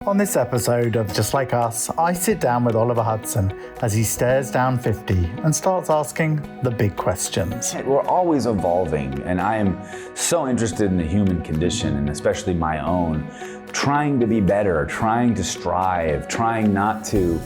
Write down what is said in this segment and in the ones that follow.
On this episode of Just Like Us, I sit down with Oliver Hudson as he stares down 50 and starts asking the big questions. We're always evolving, and I am so interested in the human condition, and especially my own, trying to be better, trying to strive, trying not to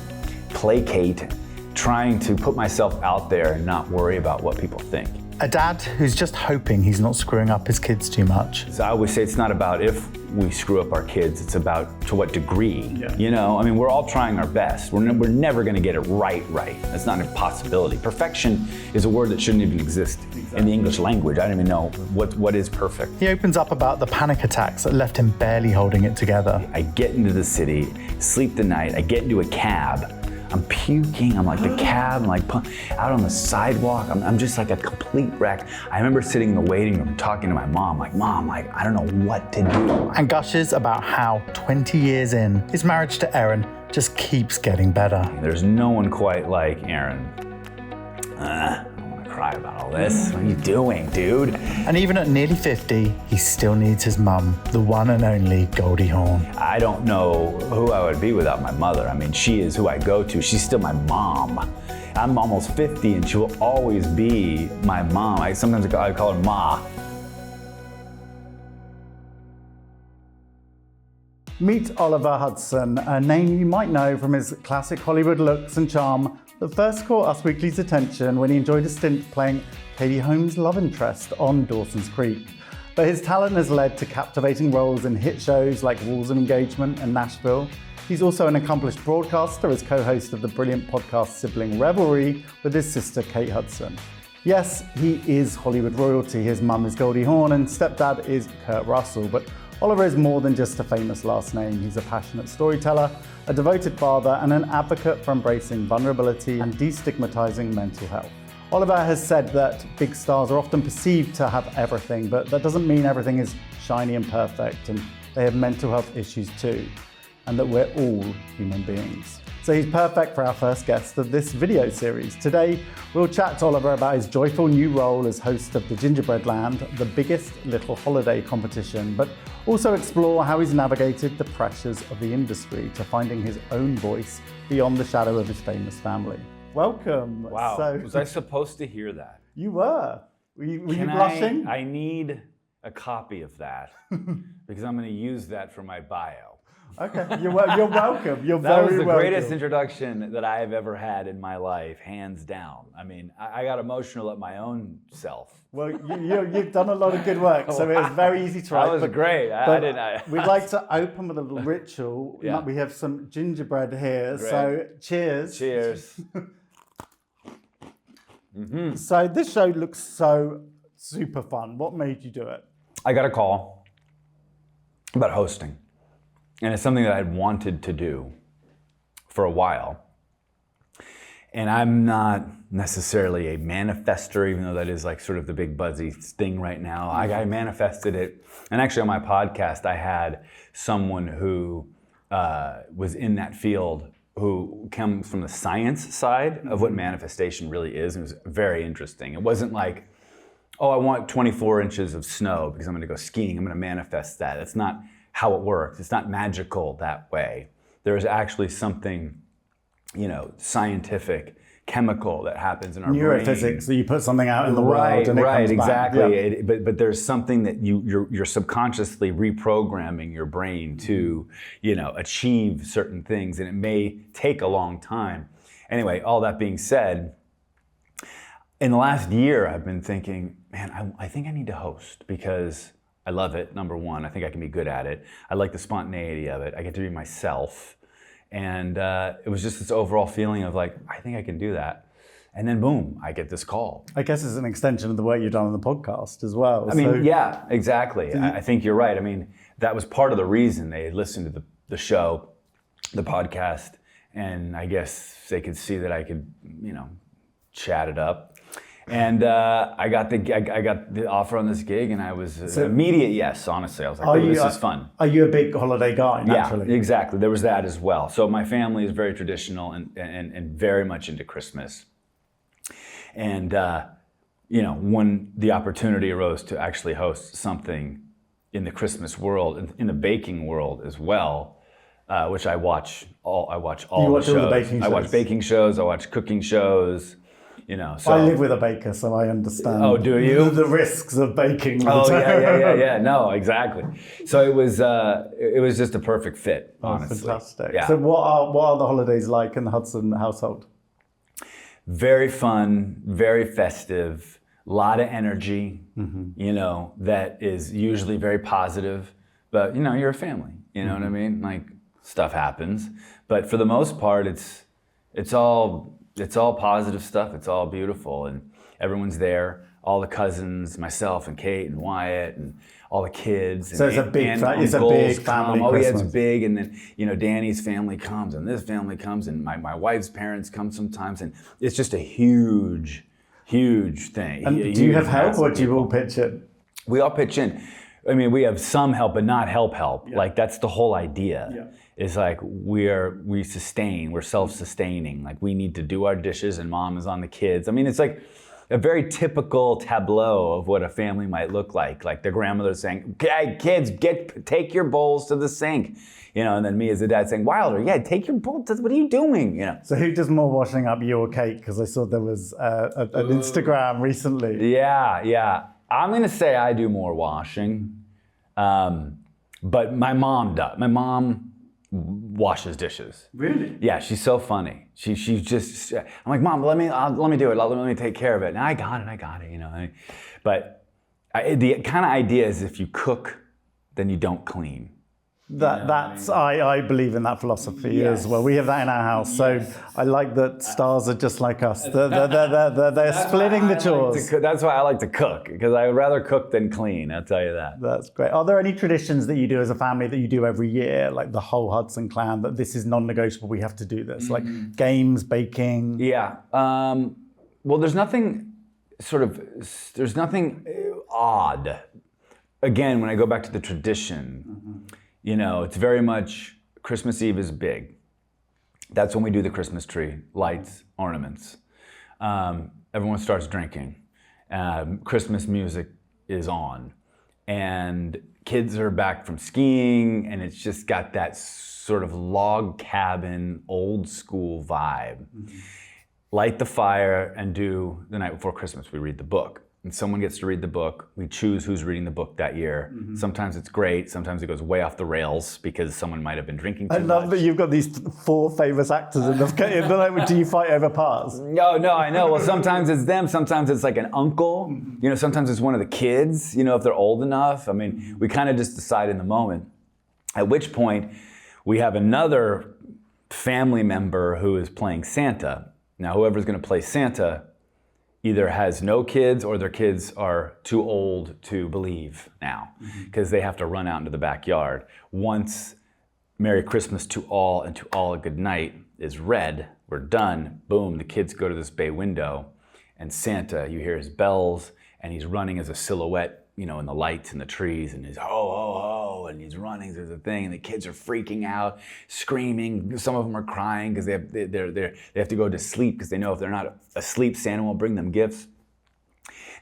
placate, trying to put myself out there and not worry about what people think. A dad who's just hoping he's not screwing up his kids too much. So I always say it's not about if we screw up our kids, it's about to what degree. Yeah. You know, I mean, we're all trying our best. We're never gonna get it right. That's not an impossibility. Perfection is a word that shouldn't even exist in the English language. I don't even know what is perfect. He opens up about the panic attacks that left him barely holding it together. I get into the city, sleep the night, I get into a cab, I'm puking, I'm like the cab, I'm like out on the sidewalk, I'm just like a complete wreck. I remember sitting in the waiting room talking to my mom, Mom, I don't know what to do. And gushes about how 20 years in, his marriage to Erin just keeps getting better. There's no one quite like Erin. I don't want to cry about all this. What are you doing, dude? And even at nearly 50, he still needs his mum, the one and only Goldie Hawn. I don't know who I would be without my mother. I mean, she is who I go to. She's still my mom. I'm almost 50 and she will always be my mom. I call her Ma. Meet Oliver Hudson, a name you might know from his classic Hollywood looks and charm that first caught UsWeekly's attention when he enjoyed a stint playing Katie Holmes' love interest on Dawson's Creek. But his talent has led to captivating roles in hit shows like Rules of Engagement and Nashville. He's also an accomplished broadcaster as co-host of the brilliant podcast Sibling Revelry with his sister Kate Hudson. Yes, he is Hollywood royalty. His mum is Goldie Hawn and stepdad is Kurt Russell, but Oliver is more than just a famous last name. He's a passionate storyteller, a devoted father, and an advocate for embracing vulnerability and destigmatizing mental health. Oliver has said that big stars are often perceived to have everything, but that doesn't mean everything is shiny and perfect, and they have mental health issues too, and that we're all human beings. So he's perfect for our first guest of this video series. Today, we'll chat to Oliver about his joyful new role as host of the Gingerbread Land, the biggest little holiday competition, but also explore how he's navigated the pressures of the industry to finding his own voice beyond the shadow of his famous family. Welcome. Wow, was I supposed to hear that? You were. Were you blushing? I need a copy of that because I'm gonna use that for my bio. Okay, you're welcome. You're very welcome. That was the greatest introduction that I have ever had in my life, hands down. I mean, I got emotional at my own self. Well, you've done a lot of good work, so it was very easy to write. That was great. We'd like to open with a little ritual. Yeah. We have some gingerbread here, Great. so cheers. Cheers. Mm-hmm. So this show looks so super fun. What made you do it? I got a call about hosting. And it's something that I'd wanted to do for a while. And I'm not necessarily a manifester, even though that is like sort of the big buzzy thing right now. I manifested it. And actually on my podcast, I had someone who was in that field who comes from the science side of what manifestation really is. It was very interesting. It wasn't like, oh, I want 24 inches of snow because I'm gonna go skiing. I'm gonna manifest that. That's not how it works. It's not magical that way. There's actually something, scientific, chemical that happens in our brain. Neurophysics, so you put something out in the world and it comes exactly. back. Yeah. But there's something that you're subconsciously reprogramming your brain to, achieve certain things, and it may take a long time. Anyway, all that being said, in the last year, I've been thinking, man, I think I need to host because I love it, number one. I think I can be good at it. I like the spontaneity of it. I get to be myself. And it was just this overall feeling of like, I think I can do that. And then boom, I get this call. I guess it's an extension of the work you've done on the podcast as well. Yeah, exactly. I think you're right. I mean, that was part of the reason they listened to the show, the podcast, and I guess they could see that I could, chat it up. And I got the offer on this gig, and I was immediate yes. Honestly, I was like, "This is fun." Are you a big holiday guy? Naturally? Yeah, exactly. There was that as well. So my family is very traditional and very much into Christmas. And when the opportunity arose to actually host something in the Christmas world, in the baking world as well, which I watch all. I watch all You the watch all shows. the baking I watch shows? baking shows. I watch cooking shows. You know, so I live with a baker, so I understand. Oh, do you? The risks of baking. Oh yeah. No, exactly. So it was just a perfect fit, honestly. Fantastic. Yeah. So what are the holidays like in the Hudson household? Very fun, very festive, a lot of energy. You know, that is usually very positive. But you know, you're a family. You know what I mean? Like stuff happens, but for the most part, it's all positive stuff. It's all beautiful, and everyone's there. All the cousins, myself and Kate and Wyatt, and all the kids. So and it's a big uncles family come. Oh yeah, it's Christmas. big. And then you know, Danny's family comes, and this family comes, and my wife's parents come sometimes, and it's just a huge thing. And do you have help, or do you all pitch in? We all pitch in. I mean, we have some help, but not help. Yeah. Like that's the whole idea. Yeah. It's like we're self-sustaining. Like we need to do our dishes, and mom is on the kids. I mean, it's like a very typical tableau of what a family might look like. Like the grandmother saying, "Okay, kids, take your bowls to the sink," you know, and then me as a dad saying, "Wilder, yeah, take your bowl. What are you doing?" You know. So who does more washing up, you or Kate? Because I saw there was an Instagram recently. Yeah. I'm gonna say I do more washing, but my mom does. My mom washes dishes. Really? Yeah, she's so funny. She's just. I'm like, Mom, let me do it. Let me take care of it. And I got it. You know. But the kind of idea is if you cook, then you don't clean. I believe in that philosophy as well. We have that in our house. So I like that stars are just like us. They're splitting the chores. That's why I like to cook, because I would rather cook than clean. I'll tell you that. That's great. Are there any traditions that you do as a family that you do every year, like the whole Hudson clan, that this is non-negotiable, we have to do this? Like games, baking? Yeah. Well, there's nothing odd. Again, when I go back to the tradition, you know, it's very much Christmas Eve is big. That's when we do the Christmas tree, lights, ornaments. Everyone starts drinking. Christmas music is on. And kids are back from skiing, and it's just got that sort of log cabin, old school vibe. Light the fire and do the night before Christmas, we read the book. And someone gets to read the book. We choose who's reading the book that year. Sometimes it's great. Sometimes it goes way off the rails because someone might have been drinking too much. I love that you've got these 4 famous actors in the do you fight over parts? No, I know. Well, sometimes it's them. Sometimes it's like an uncle. You know, sometimes it's one of the kids, you know, if they're old enough. I mean, we kind of just decide in the moment. At which point, we have another family member who is playing Santa. Now, whoever's going to play Santa either has no kids or their kids are too old to believe now because they have to run out into the backyard. Once Merry Christmas to all and to all a good night is read, we're done, boom, the kids go to this bay window and Santa, you hear his bells and he's running as a silhouette, you know, in the lights and the trees and he's ho, ho, ho, and he's running through the thing and the kids are freaking out, screaming. Some of them are crying because they have to go to sleep because they know if they're not asleep, Santa won't bring them gifts.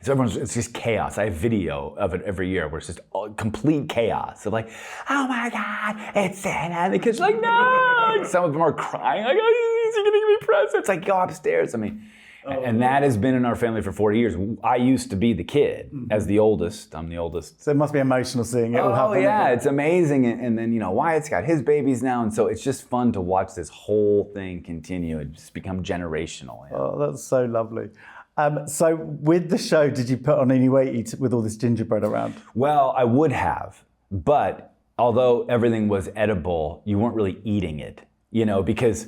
So it's just chaos. I have video of it every year where it's just complete chaos. Of like, oh my God, it's Santa. And the kids are like, no. And some of them are crying, like, oh, is he gonna give me presents? Like, go upstairs. I mean, and that has been in our family for 40 years. I used to be the kid as the oldest. I'm the oldest. So it must be emotional seeing it all happen. Oh yeah, it's amazing. And then, you know, Wyatt's got his babies now. And so it's just fun to watch this whole thing continue. It's become generational. Yeah. Oh, that's so lovely. So with the show, did you put on any weight with all this gingerbread around? Well, I would have. But although everything was edible, you weren't really eating it, you know, because...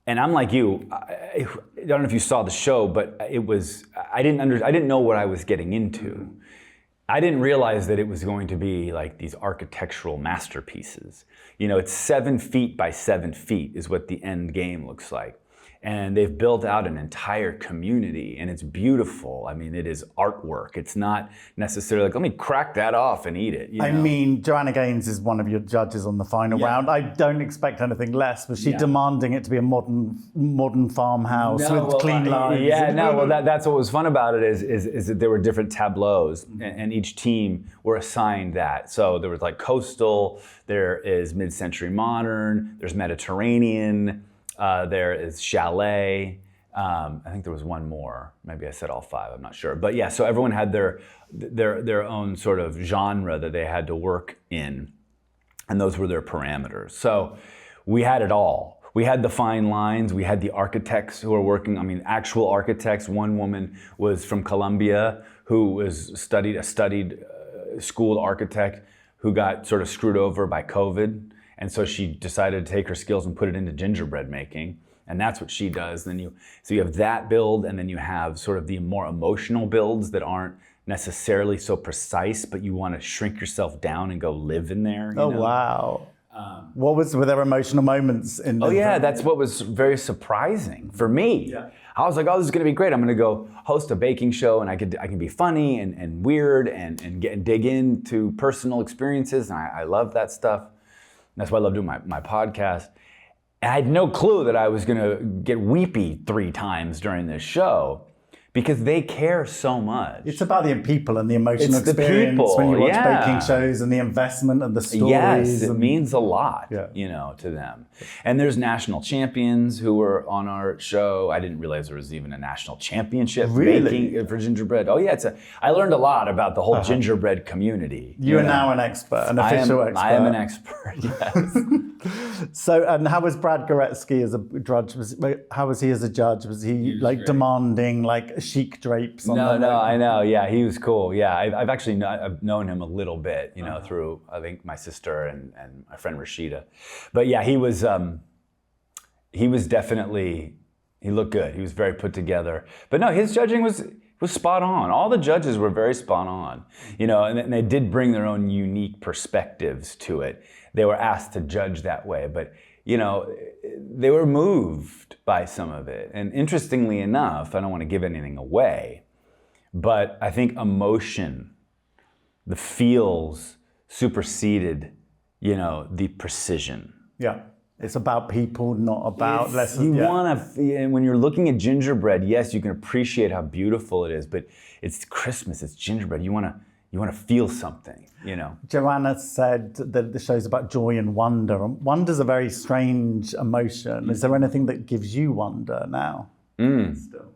And I'm like you, I don't know if you saw the show, but I didn't know what I was getting into. I didn't realize that it was going to be like these architectural masterpieces. You know, it's 7 feet by 7 feet is what the end game looks like. And they've built out an entire community, and it's beautiful. I mean, it is artwork. It's not necessarily like, let me crack that off and eat it. I mean, Joanna Gaines is one of your judges on the final round. I don't expect anything less. Was she demanding it to be a modern farmhouse with clean lines? Yeah, no. Well, that's what was fun about it is that there were different tableaus, and each team were assigned that. So there was like coastal, there is mid-century modern, there's Mediterranean. There is chalet. I think there was one more. Maybe I said all 5. I'm not sure. But yeah, so everyone had their own sort of genre that they had to work in, and those were their parameters. So we had it all. We had the fine lines. We had the architects who were working. I mean, actual architects. One woman was from Columbia who was a studied schooled architect who got sort of screwed over by COVID. And so she decided to take her skills and put it into gingerbread making. And that's what she does. So you have that build, and then you have sort of the more emotional builds that aren't necessarily so precise, but you want to shrink yourself down and go live in there. You know? Wow. Were there emotional moments in the that's what was very surprising for me. Yeah. I was like, oh, this is going to be great. I'm going to go host a baking show, and I can be funny and weird and dig into personal experiences. And I love that stuff. That's why I love doing my podcast. And I had no clue that I was going to get weepy 3 times during this show because they care so much. It's about the people and the emotional experience when you watch baking shows and the investment and the stories. Yes, it means a lot, to them. And there's national champions who were on our show. I didn't realize there was even a national championship baking for gingerbread. Oh yeah, I learned a lot about the whole gingerbread community. You are now an expert, an official expert. I am an expert, yes. So, and how was Brad Goretzky as a judge? How was he as a judge? Was he demanding chic drapes? No, I know. Yeah, he was cool. Yeah, I've known him a little bit, through I think my sister and my friend Rashida. But yeah, he was definitely, he looked good. He was very put together. But no, his judging was spot on. All the judges were very spot on, and they did bring their own unique perspectives to it. They were asked to judge that way, but they were moved by some of it. And interestingly enough, I don't want to give anything away, but I think emotion, the feels superseded, the precision. Yeah. It's about people, not about lessons. You want to, and when you're looking at gingerbread, yes, you can appreciate how beautiful it is, but it's Christmas, it's gingerbread. You want to feel something, Joanna said that the show's about joy and wonder. Wonder's a very strange emotion. Is there anything that gives you wonder now? Still?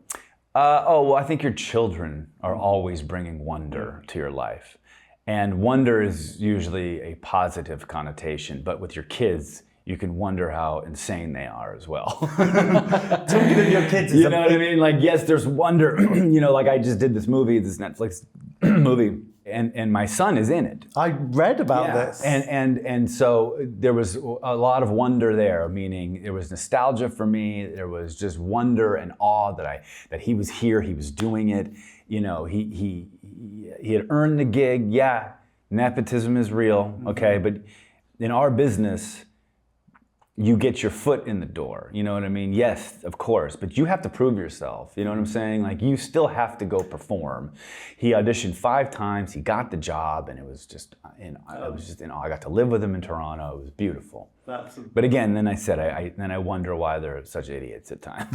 Well, I think your children are always bringing wonder to your life. And wonder is usually a positive connotation, but with your kids, you can wonder how insane they are as well. Talking to your kids, what I mean? Like, yes, there's wonder. Like I just did this Netflix movie, and my son is in it. I read about this. And so there was a lot of wonder there, meaning there was nostalgia for me. There was just wonder and awe that he was here, he was doing it. He had earned the gig. Yeah, nepotism is real, okay, but in our business, you get your foot in the door, you know what I mean? Yes, of course, but you have to prove yourself, you know what I'm saying? Like, you still have to go perform. He auditioned 5 times, he got the job, and it was just, I got to live with him in Toronto. It was beautiful. But again, then I wonder why they're such idiots at times.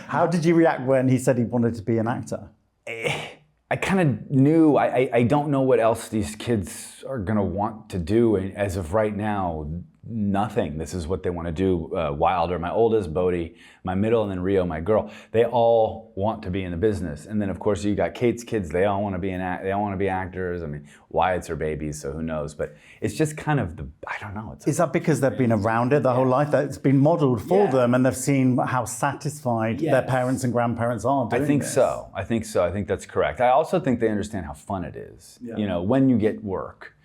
How did you react when he said he wanted to be an actor? I kind of knew. I don't know what else these kids are gonna want to do. And as of right now, nothing. This is what they want to do. Wilder, my oldest, Bodie, my middle, and then Rio, my girl. They all want to be in the business. And then of course you got Kate's kids. They all want to be they all want to be actors. I mean, Wyatt's her babies, so who knows? But it's just kind of I don't know. Is that because they've been around it their whole life? That it's been modeled for them, and they've seen how satisfied their parents and grandparents are doing I think so. I think that's correct. I also think they understand how fun it is. Yeah. When you get work.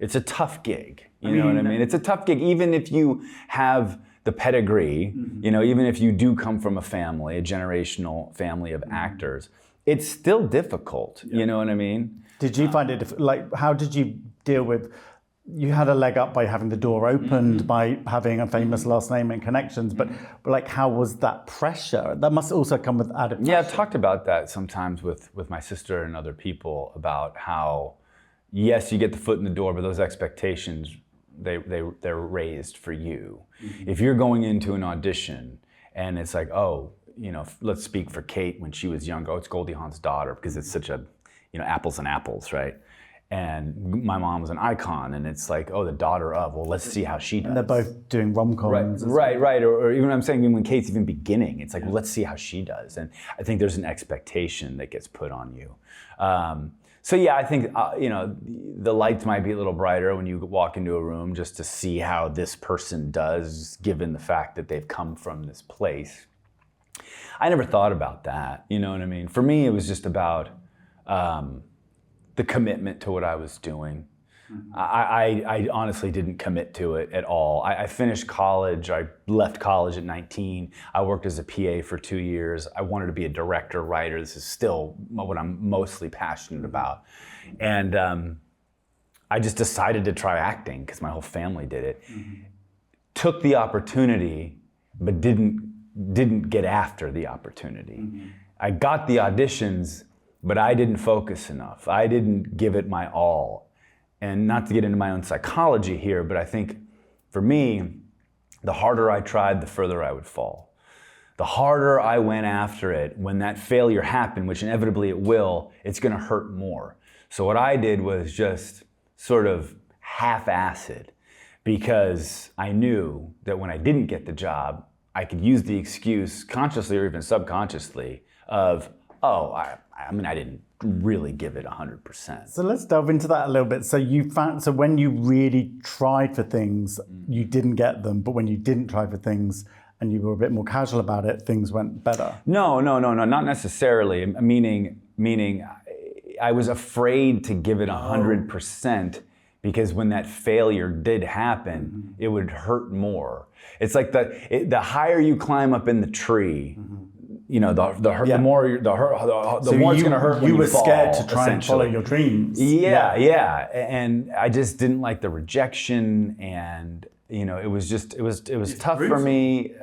It's a tough gig, you know what I mean? It's a tough gig, even if you have the pedigree, even if you do come from a generational family of actors, it's still difficult, you know what I mean? Did you find it, how did you deal with you had a leg up by having the door opened, by having a famous last name and connections, but like, how was that pressure? That must also come with added pressure. Yeah, I've talked about that sometimes with my sister and other people about how, yes, you get the foot in the door, but those expectations, they're raised for you. If you're going into an audition and it's like, oh, you know, let's speak for Kate when she was younger. Oh, it's Goldie Hawn's daughter, because it's such a, you know, apples and apples, right? And my mom was an icon, and it's like, oh, the daughter of, well, let's see how she does. And they're both doing rom-coms. Right. Or even I'm saying, even when Kate's even beginning, it's like, well, let's see how she does. And I think there's an expectation that gets put on you. So yeah, I think, you know, the lights might be a little brighter when you walk into a room just to see how this person does, given the fact that they've come from this place. I never thought about that, you know what I mean? For me, it was just about the commitment to what I was doing. I honestly didn't commit to it at all. I finished college, I left college at 19. I worked as a PA for 2 years. I wanted to be a director, writer. This is still what I'm mostly passionate about. And I just decided to try acting because my whole family did it. Took the opportunity, but didn't get after the opportunity. I got the auditions, but I didn't focus enough. I didn't give it my all. And not to get into my own psychology here, but I think for me, the harder I tried, the further I would fall. The harder I went after it, when that failure happened, which inevitably it will, it's gonna hurt more. So what I did was just sort of half-ass it, because I knew that when I didn't get the job, I could use the excuse, consciously or even subconsciously, of, oh, I mean, I didn't really give it 100%. So let's delve into that a little bit. So so when you really tried for things, you didn't get them, but when you didn't try for things and you were a bit more casual about it, things went better. No, not necessarily. Meaning I was afraid to give it 100%, because when that failure did happen, it would hurt more. It's like the higher you climb up in the tree, you know, the more it's going to hurt when you fall. You were scared to try and follow your dreams. Yeah. And I just didn't like the rejection, and you know, it was tough for me,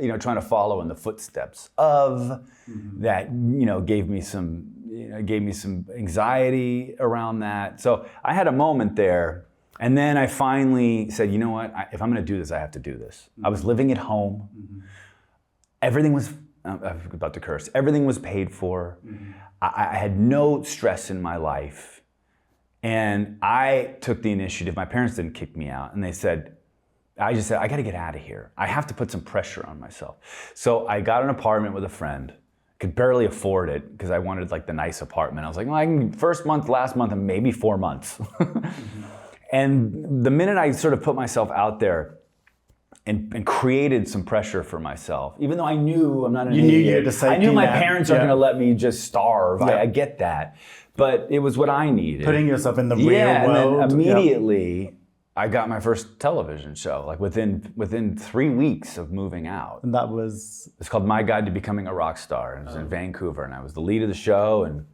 you know, trying to follow in the footsteps of that. You know, gave me some anxiety around that. So I had a moment there, and then I finally said, you know what? If I'm going to do this, I have to do this. I was living at home. Everything was. I'm about to curse. Everything was paid for. I had no stress in my life. And I took the initiative. My parents didn't kick me out. And I just said, I got to get out of here. I have to put some pressure on myself. So I got an apartment with a friend. Could barely afford it because I wanted like the nice apartment. I was like, well, I can first month, last month, and maybe 4 months. And the minute I sort of put myself out there, and created some pressure for myself, even though I knew I'm not an idiot. I knew my parents aren't going to let me just starve. I get that, but it was what I needed. Putting yourself in the real world. And then immediately I got my first television show, like within 3 weeks of moving out. And that was? It's called My Guide to Becoming a Rock Star, and it was in Vancouver, and I was the lead of the show, and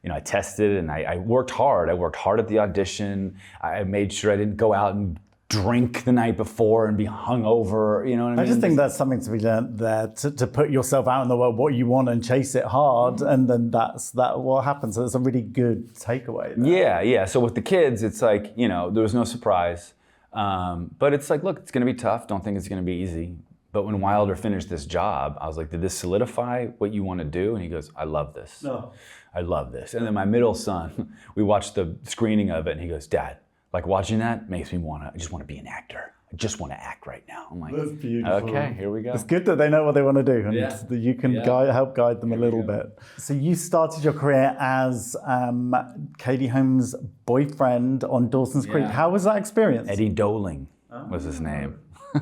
you know, I tested, and I worked hard. I worked hard at the audition. I made sure I didn't go out and drink the night before and be hungover, you know what I mean? I just think that's something to be learned there, to put yourself out in the world, what you want, and chase it hard, and then that's what happens. So it's a really good takeaway there. Yeah. So with the kids, it's like, you know, there was no surprise. But it's like, look, it's going to be tough. Don't think it's going to be easy. But when Wilder finished this job, I was like, did this solidify what you want to do? And he goes, I love this. No. I love this. And then my middle son, we watched the screening of it, and he goes, Dad, like watching that makes me I just want to be an actor. I just want to act right now. I'm like, that's beautiful. Okay, here we go. It's good that they know what they want to do, and that you can help guide them a little bit. So you started your career as Katie Holmes' boyfriend on Dawson's Creek. How was that experience? Eddie Doling was his name.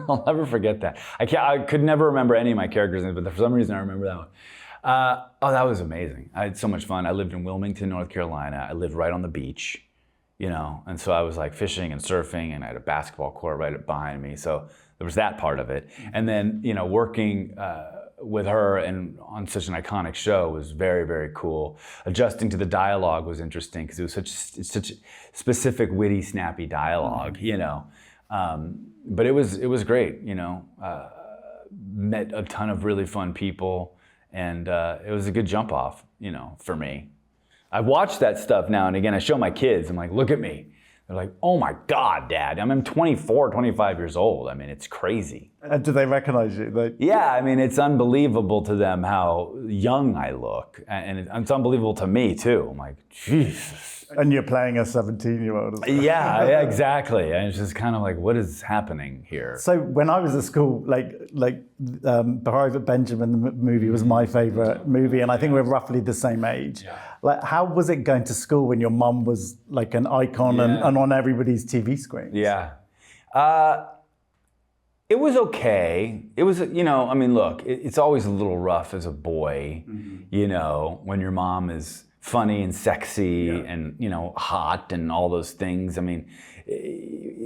I'll never forget that. I could never remember any of my characters' names, but for some reason I remember that one. That was amazing. I had so much fun. I lived in Wilmington, North Carolina. I lived right on the beach. You know, and so I was like fishing and surfing, and I had a basketball court right behind me. So there was that part of it. And then, you know, working with her and on such an iconic show was very, very cool. Adjusting to the dialogue was interesting because it was such specific, witty, snappy dialogue, you know. But it was great, you know. Met a ton of really fun people, and it was a good jump off, you know, for me. I watch that stuff now and again. I show my kids. I'm like, look at me. They're like, oh my God, Dad. I'm 24, 25 years old. I mean, it's crazy. Do they recognize you? Yeah, I mean, it's unbelievable to them how young I look. And it's unbelievable to me, too. I'm like, Jesus. And you're playing a 17-year-old. Yeah, exactly. And it's just kind of like, what is happening here? So when I was at school, Private Benjamin, the movie, was my favorite movie, and I think we're roughly the same age. Yeah. Like, how was it going to school when your mum was like an icon and on everybody's TV screens? Yeah. It was okay. It was, you know, I mean, look, it's always a little rough as a boy, you know, when your mom is funny and sexy and, you know, hot and all those things. I mean,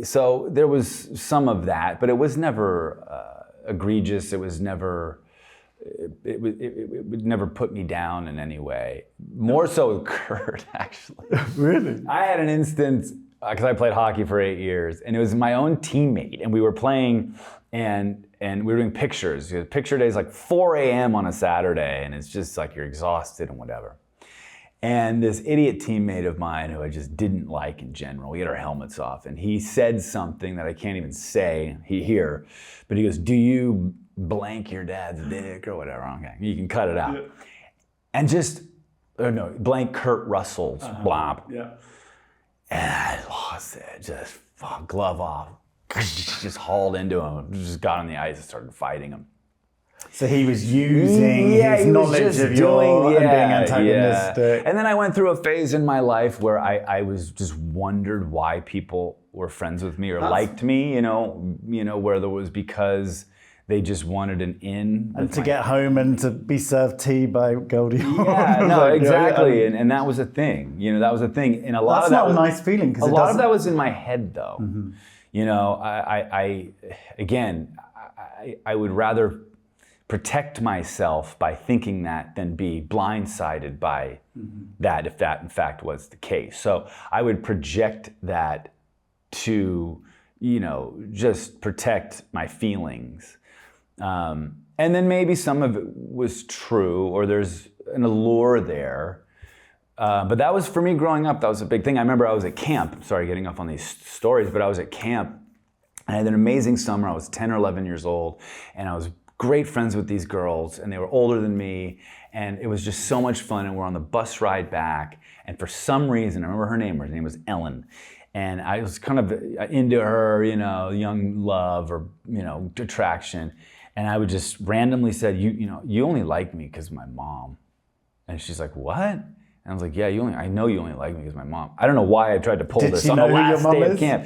so there was some of that, but it was never egregious. It was never, it would never put me down in any way. More so with Kurt, actually. Really? I had an instance, because I played hockey for 8 years, and it was my own teammate, and we were playing, and we were doing pictures. Picture day is like 4 a.m. on a Saturday, and it's just like you're exhausted and whatever. And this idiot teammate of mine who I just didn't like in general, we had our helmets off, and he said something that I can't even say here, but he goes, do you blank your dad's dick or whatever? Okay, you can cut it out. Yeah. And just, no, blank Kurt Russell's blomp. Yeah. And I lost it, just glove off. Just hauled into him, just got on the ice and started fighting him. So he was using his knowledge of your and being antagonistic. Yeah. And then I went through a phase in my life where I was just wondered why people were friends with me or liked me, you know, where there was because they just wanted an in. And to get home and to be served tea by Goldie. Yeah, no, exactly. And that was a thing, you know, that was a thing. And a lot of that was not a nice feeling. A lot of that was in my head though. Mm-hmm. You know, I would rather protect myself by thinking that than be blindsided by that, if that in fact was the case. So I would project that to, you know, just protect my feelings. And then maybe some of it was true, or there's an allure there. But that was, for me growing up, that was a big thing. I remember I was at camp, sorry, getting off on these stories, but I was at camp. I had an amazing summer. I was 10 or 11 years old, and I was great friends with these girls, and they were older than me, and it was just so much fun, and we're on the bus ride back, and for some reason, I remember her name was Ellen, and I was kind of into her, you know, young love or, you know, attraction, and I would just randomly said, you only like me because of my mom. And she's like, what? And I was like, yeah, I know you only like me because of my mom. I don't know why I tried to pull this on the last day of camp.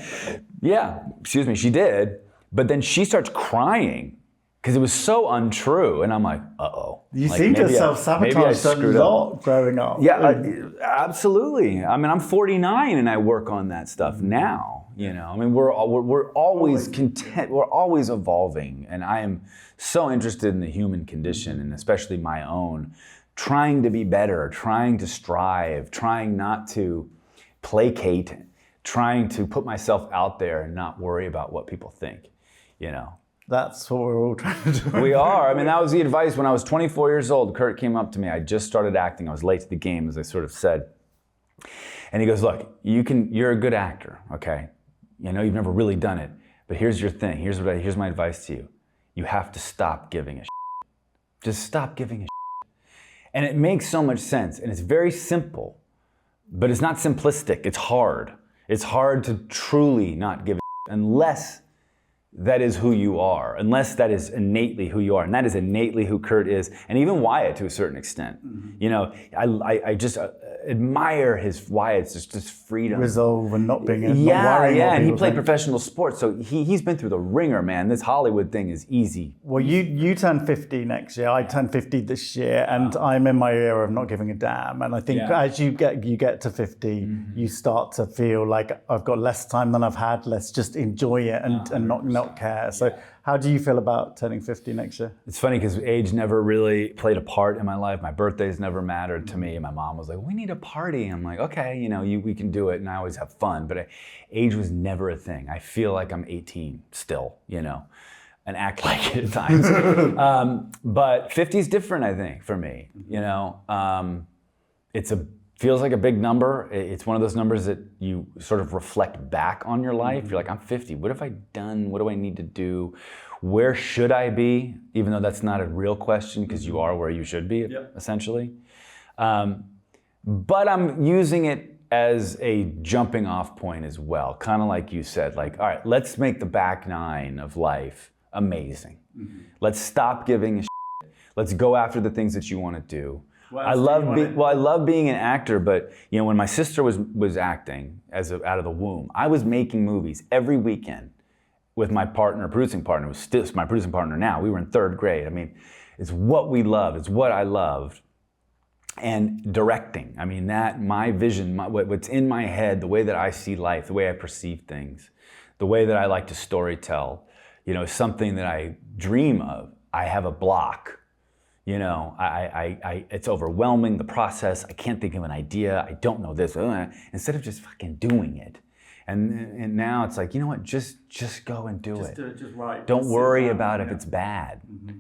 Yeah, excuse me, she did, but then she starts crying, because it was so untrue, and I'm like, uh-oh. You seem to self-sabotage a lot growing up. Yeah, absolutely. I mean, I'm 49 and I work on that stuff now. You know, I mean, we're always content. We're always evolving, and I am so interested in the human condition, and especially my own, trying to be better, trying to strive, trying not to placate, trying to put myself out there and not worry about what people think. You know. That's what we're all trying to do. We are. I mean, that was the advice when I was 24 years old. Kurt came up to me. I just started acting. I was late to the game, as I sort of said. And he goes, look, you're a good actor, okay? I know you've never really done it, but here's your thing. Here's my advice to you. You have to stop giving a shit. Just stop giving a shit. And it makes so much sense. And it's very simple, but it's not simplistic. It's hard. It's hard to truly not give a shit unless that is who you are, unless that is innately who you are. And that is innately who Kurt is, and even Wyatt to a certain extent. Mm-hmm. You know, I just, admire why it's just freedom. Resolve and not being not worrying. Yeah, and he played professional sports, so he's been through the ringer, man. This Hollywood thing is easy. Well, you turn 50 next year. I turn 50 this year, and I'm in my era of not giving a damn. And I think as you get to 50, you start to feel like I've got less time than I've had. Let's just enjoy it and not care. So how do you feel about turning 50 next year? It's funny because age never really played a part in my life. My birthdays never mattered to me. My mom was like, we need a party. I'm like, okay, we can do it. And I always have fun. But age was never a thing. I feel like I'm 18 still, and act like it at times. But 50 is different, I think, for me. Feels like a big number. It's one of those numbers that you sort of reflect back on your life. You're like, I'm 50. What have I done? What do I need to do? Where should I be? Even though that's not a real question, because you are where you should be, essentially. But I'm using it as a jumping off point as well. Kind of like you said, like, all right, let's make the back nine of life amazing. Let's stop giving a shit. Let's go after the things that you want to do. I love being an actor, but when my sister was acting out of the womb, I was making movies every weekend with my producing partner, who's still my producing partner now. We were in 3rd grade. I mean, it's what we love. It's what I loved. And directing. I mean, my vision, what's in my head, the way that I see life, the way I perceive things, the way that I like to storytell, is something that I dream of. I have a block. It's overwhelming, the process. I can't think of an idea. I don't know this. Instead of just fucking doing it. And now it's like, you know what? Just go and do it. Just right. Don't worry about if it's bad.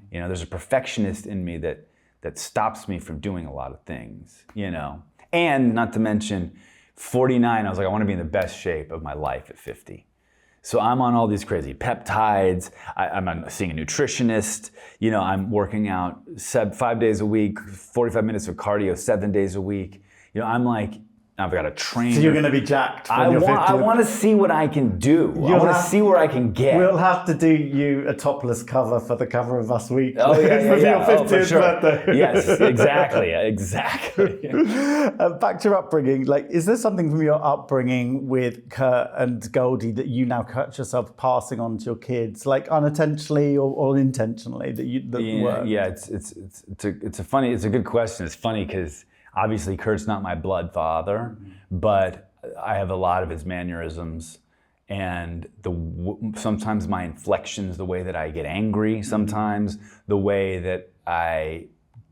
There's a perfectionist in me that stops me from doing a lot of things, And not to mention, 49, I was like, I want to be in the best shape of my life at 50. So I'm on all these crazy peptides. I'm seeing a nutritionist. I'm working out 5 days a week, 45 minutes of cardio 7 days a week. I'm like, I've got a trainer. So you're going to be jacked. I want to see what I can do. I want to see where I can get. We'll have to do you a topless cover for the cover of UsWeekly. Oh yeah. For your 50th birthday. Yes, exactly. Back to your upbringing. Like, is there something from your upbringing with Kurt and Goldie that you now catch yourself passing on to your kids, like unintentionally or intentionally that work? Yeah. It's a good question. It's funny because obviously, Kurt's not my blood father, but I have a lot of his mannerisms and sometimes my inflections, the way that I get angry, sometimes the way that I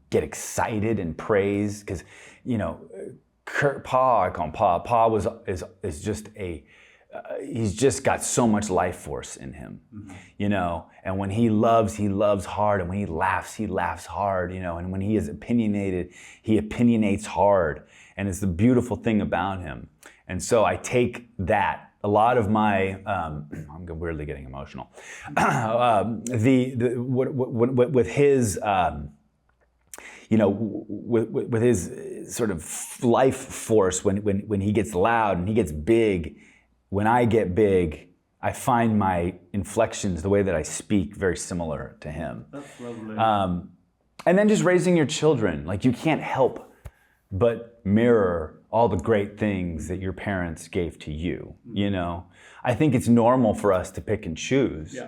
get excited and praise. Because, Kurt, I call him Pa. Pa is just he's just got so much life force in him, and when he loves hard, and when he laughs hard, and when he is opinionated, he opinionates hard, and it's the beautiful thing about him. And so I take that. A lot of my, I'm weirdly getting emotional. With his, with his sort of life force, when he gets loud and he gets big. When I get big, I find my inflections, the way that I speak, very similar to him. That's lovely. And then just raising your children. Like, you can't help but mirror all the great things that your parents gave to you, I think it's normal for us to pick and choose.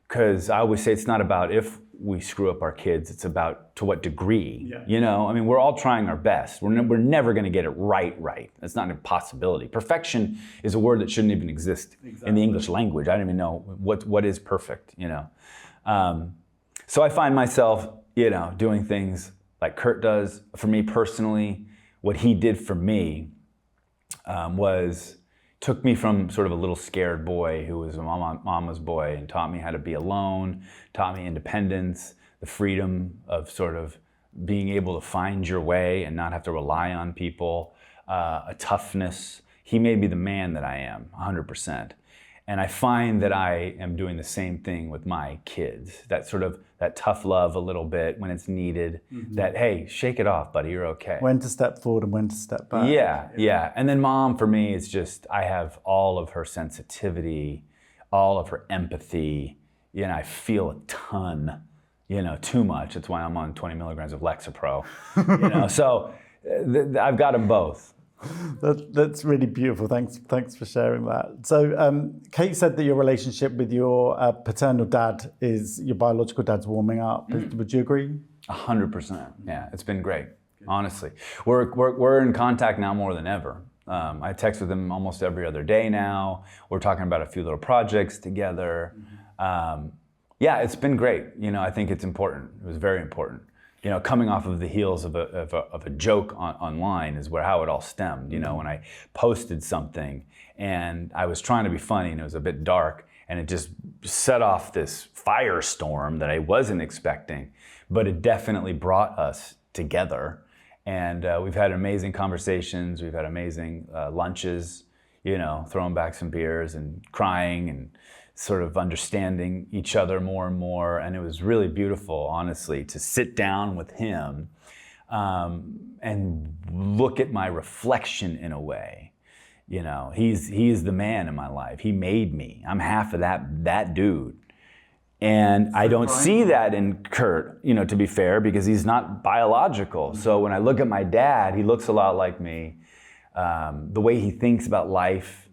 Because I always say it's not about if we screw up our kids, it's about to what degree. We're all trying our best. We're never going to get it right. That's not an impossibility. Perfection is a word that shouldn't even exist in the English language. I don't even know what is perfect, So I find myself, doing things like Kurt does. For me personally, what he did for me took me from sort of a little scared boy who was a mama's boy and taught me how to be alone, taught me independence, the freedom of sort of being able to find your way and not have to rely on people, a toughness. He made me the man that I am, 100%. And I find that I am doing the same thing with my kids, that tough love a little bit when it's needed, that, hey, shake it off, buddy, you're okay. When to step forward and when to step back. Yeah. And then mom, for me, it's just, I have all of her sensitivity, all of her empathy, I feel a ton, too much. That's why I'm on 20 milligrams of Lexapro, So I've got them both. That's really beautiful. Thanks for sharing that. So Kate said that your relationship with your paternal dad your biological dad's warming up. Would you agree? 100%. Yeah, it's been great. Honestly, we're in contact now more than ever. I text with him almost every other day now. We're talking about a few little projects together. Yeah, it's been great. I think it's important. It was very important. Coming off of the heels of a joke online is how it all stemmed. When I posted something and I was trying to be funny and it was a bit dark and it just set off this firestorm that I wasn't expecting, but it definitely brought us together. And we've had amazing conversations. We've had amazing lunches, throwing back some beers and crying and sort of understanding each other more and more. And it was really beautiful, honestly, to sit down with him and look at my reflection in a way. He's the man in my life. He made me. I'm half of that dude. And I don't see that in Kurt, to be fair, because he's not biological. So when I look at my dad, he looks a lot like me. The way he thinks about life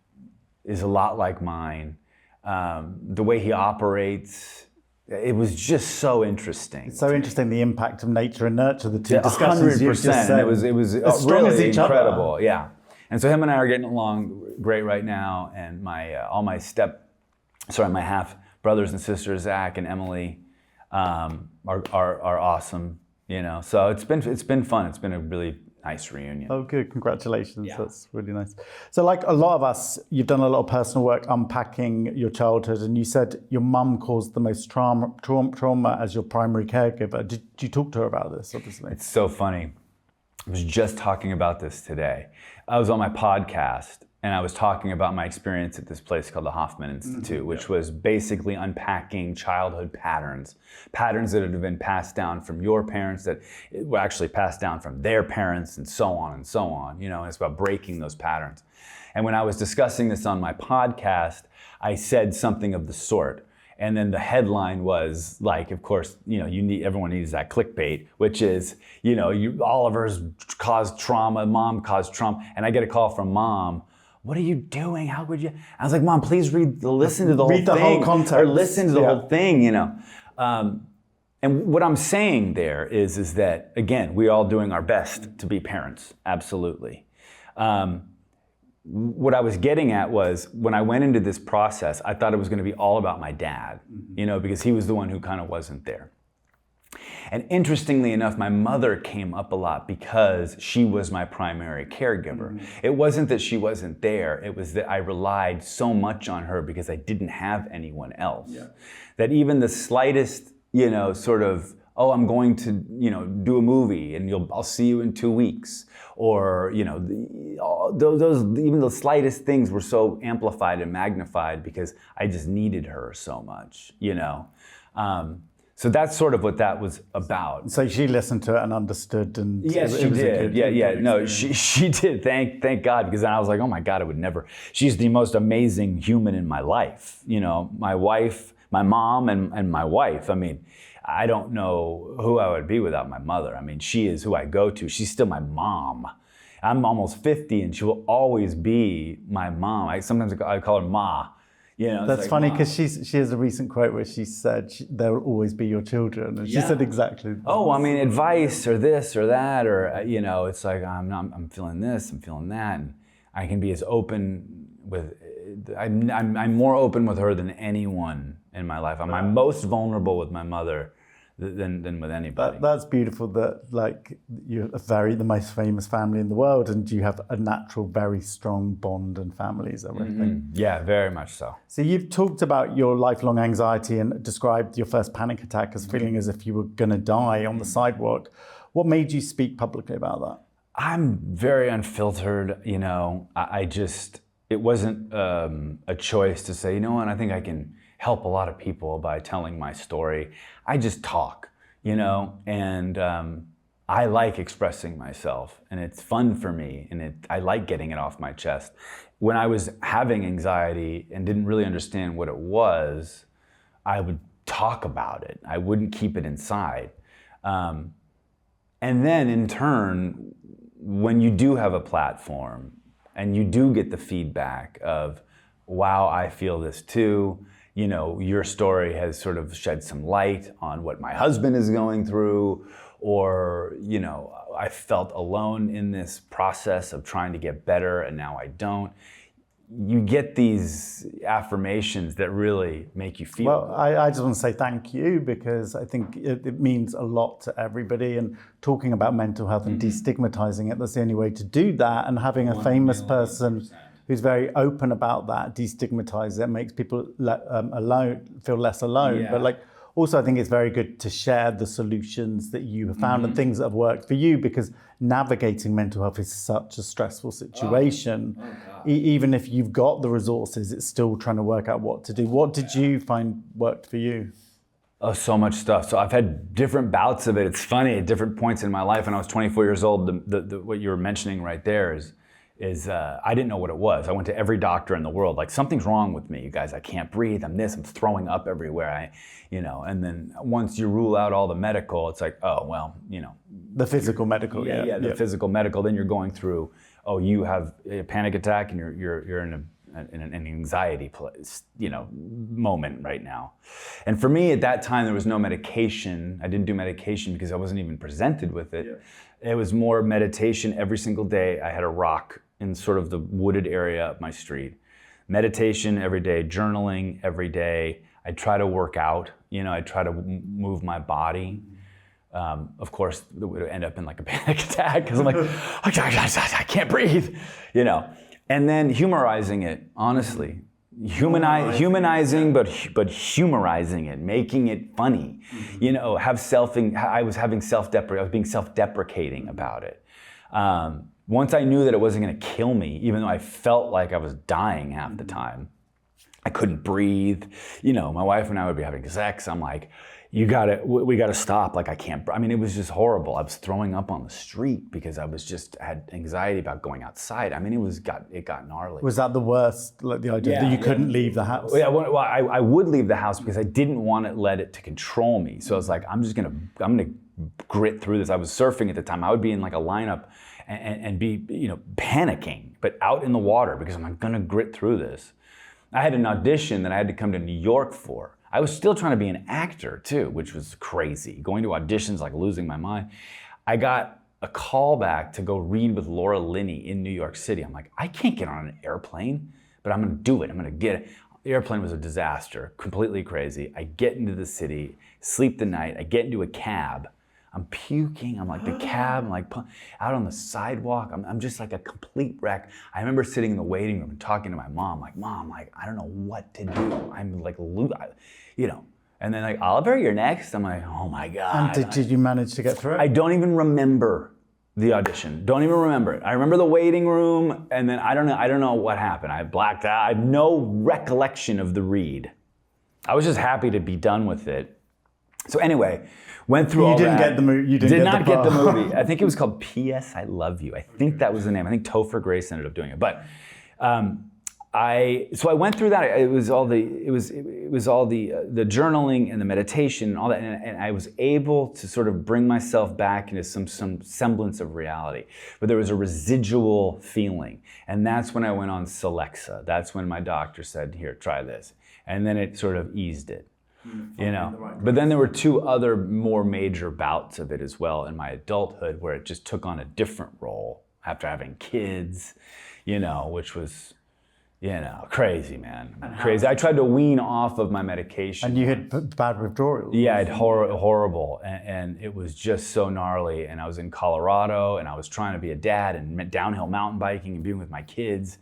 is a lot like mine. The way he operates, it was just so interesting. It's so interesting, the impact of nature and nurture, the two discussions 100%. You just said. It was as strong really as each incredible. Other. Yeah. And so him and I are getting along great right now. And my half brothers and sisters, Zach and Emily, are awesome. So it's been fun. It's been a really nice reunion. Oh, good. Congratulations. Yeah. That's really nice. So like a lot of us, you've done a lot of personal work unpacking your childhood, and you said your mum caused the most trauma as your primary caregiver. Did you talk to her about this, obviously? It's so funny. I was just talking about this today. I was on my podcast and I was talking about my experience at this place called the Hoffman Institute, which was basically unpacking childhood patterns that had been passed down from your parents that were actually passed down from their parents and so on and so on. And it's about breaking those patterns. And when I was discussing this on my podcast, I said something of the sort. And then the headline was like, of course, everyone needs that clickbait, which is, Oliver's caused trauma, mom caused trauma. And I get a call from mom. What are you doing? How would you? I was like, Mom, please listen to the whole thing. Read the whole context. Or listen to the whole thing, And what I'm saying there is that, again, we're all doing our best to be parents. Absolutely. What I was getting at was when I went into this process, I thought it was going to be all about my dad, because he was the one who kind of wasn't there. And interestingly enough, my mother came up a lot because she was my primary caregiver. It wasn't that she wasn't there, it was that I relied so much on her because I didn't have anyone else. Yeah. That even the slightest, sort of, oh, I'm going to, do a movie and I'll see you in 2 weeks. Or, those even the slightest things were so amplified and magnified because I just needed her so much, So that's sort of what that was about. So she listened to it and understood, and yes, she did. Yeah. No, she did. Thank God, because then I was like, oh my God, I would never. She's the most amazing human in my life. My wife, my mom, and my wife. I mean, I don't know who I would be without my mother. I mean, she is who I go to. She's still my mom. I'm almost 50, and she will always be my mom. Sometimes I call her Ma. That's like, funny because she has a recent quote where she said there will always be your children, and she said exactly. Oh, I mean, advice or this or that, or it's like I'm feeling this, I'm feeling that, and I can be as open with. I'm more open with her than anyone in my life. I'm most vulnerable with my mother than with anybody. That's beautiful. That you're the most famous family in the world, and you have a natural, very strong bond and families. Everything. Yeah, very much so. So you've talked about your lifelong anxiety and described your first panic attack as feeling as if you were going to die on the sidewalk. What made you speak publicly about that? I'm very unfiltered. It wasn't a choice to say, what, I think I can help a lot of people by telling my story. I just talk, and I like expressing myself, and it's fun for me, and I like getting it off my chest. When I was having anxiety and didn't really understand what it was, I would talk about it. I wouldn't keep it inside. And then in turn, when you do have a platform and you do get the feedback of, wow, I feel this too. You know, your story has sort of shed some light on what my husband is going through, or, you know, I felt alone in this process of trying to get better and now I don't. You get these affirmations that really make you feel well. I just want to say thank you, because I think it means a lot to everybody, and talking about mental health and destigmatizing it, that's the only way to do that. And having a famous person who's very open about that, destigmatize it, makes people feel less alone. Yeah. But like, also, I think it's very good to share the solutions that you have found and things that have worked for you, because navigating mental health is such a stressful situation. Even if you've got the resources, it's still trying to work out what to do. What did you find worked for you? Oh, so much stuff. So I've had different bouts of it. It's funny, at different points in my life. When I was 24 years old, what you were mentioning right there is I didn't know what it was. I went to every doctor in the world, like, something's wrong with me, you guys. I can't breathe. I'm throwing up everywhere. And then once you rule out all the medical, it's like, oh, well, The physical medical, the physical medical. Then you're going through, oh, you have a panic attack and you're in an anxiety moment right now. And for me at that time, there was no medication. I didn't do medication because I wasn't even presented with it. Yeah. It was more meditation every single day. I had a rock in sort of the wooded area of my street. Meditation every day, journaling every day. I try to work out, I try to move my body. Of course, it would end up in like a panic attack because I'm like, I can't breathe, And then humorizing it, honestly. Humanizing, but humorizing it, making it funny. I was being self-deprecating about it. Once I knew that it wasn't going to kill me, even though I felt like I was dying half the time, I couldn't breathe. My wife and I would be having sex. I'm like, we gotta stop. Like, I can't. It was just horrible. I was throwing up on the street because I had anxiety about going outside. It got gnarly. Was that the worst? Like, the idea that you couldn't leave the house? Yeah, well, I would leave the house because I didn't want to let it to control me. So I was like, I'm gonna grit through this. I was surfing at the time. I would be in like a lineup and be, panicking, but out in the water because I'm gonna grit through this. I had an audition that I had to come to New York for. I was still trying to be an actor too, which was crazy. Going to auditions, like losing my mind. I got a call back to go read with Laura Linney in New York City. I'm like, I can't get on an airplane, but I'm gonna do it. I'm gonna get it. The airplane was a disaster, completely crazy. I get into the city, sleep the night. I get into a cab. I'm puking. I'm like the cab. I'm like out on the sidewalk. I'm just like a complete wreck. I remember sitting in the waiting room and talking to my mom. Like, Mom, I don't know what to do. I'm like, And then like, Oliver, you're next. I'm like, oh my God. And did you manage to get through it? I don't even remember the audition. Don't even remember it. I remember the waiting room, and then I don't know what happened. I blacked out. I have no recollection of the read. I was just happy to be done with it. So anyway, went through all that. You didn't get the movie. You did not get the movie. I think it was called P.S. I Love You. I think that was the name. I think Topher Grace ended up doing it. But I went through that. It was all the journaling and the meditation and all that, and I was able to sort of bring myself back into some semblance of reality. But there was a residual feeling, and that's when I went on Celexa. That's when my doctor said, "Here, try this," and then it sort of eased it. But then there were two other more major bouts of it as well in my adulthood, where it just took on a different role after having kids, which was, crazy, man. Crazy. I tried to wean off of my medication. And you had bad withdrawals. Yeah, I had horrible, and it was just so gnarly. And I was in Colorado, and I was trying to be a dad and downhill mountain biking and being with my kids.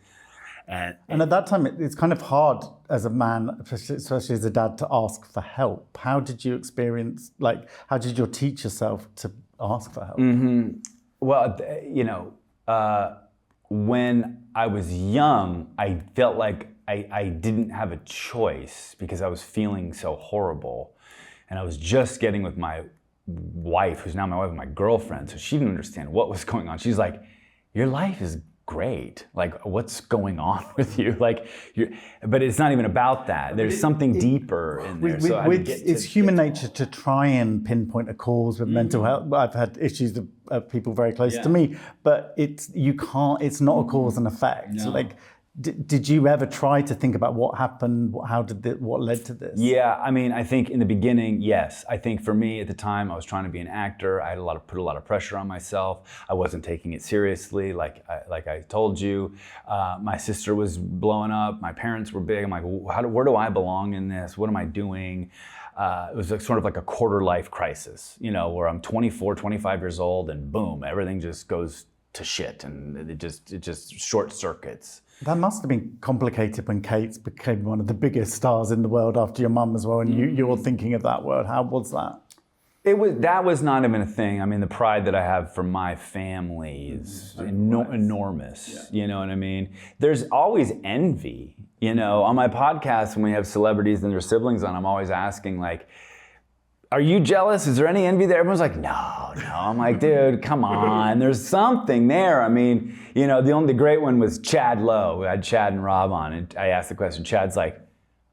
And at that time, it's kind of hard as a man, especially as a dad, to ask for help. How did you experience, how did you teach yourself to ask for help? Mm-hmm. Well, when I was young, I felt like I didn't have a choice because I was feeling so horrible. And I was just getting with my wife, who's now my wife, my girlfriend, so she didn't understand what was going on. She's like, your life is great. Like, what's going on with you? Like, but it's not even about that. There's something deeper in there. It's human nature to try and pinpoint a cause with mental health. I've had issues of people very close to me, but it's not a cause and effect. No. Like, did you ever try to think about what happened? What led to this? Yeah, I mean, I think in the beginning, yes. I think for me at the time, I was trying to be an actor. I had put a lot of pressure on myself. I wasn't taking it seriously, like I told you. My sister was blowing up. My parents were big. I'm like, where do I belong in this? What am I doing? It was sort of like a quarter life crisis, where I'm 24, 25 years old, and boom, everything just goes to shit, and it just short circuits. That must have been complicated when Kate became one of the biggest stars in the world after your mum as well, and you're thinking of that world. How was that? That was not even a thing. I mean, the pride that I have for my family is enormous. Yeah. You know what I mean? There's always envy. On my podcast when we have celebrities and their siblings on, I'm always asking, like, are you jealous? Is there any envy there? Everyone's like, no. I'm like, dude, come on. There's something there. I mean, the great one was Chad Lowe. We had Chad and Rob on, and I asked the question. Chad's like,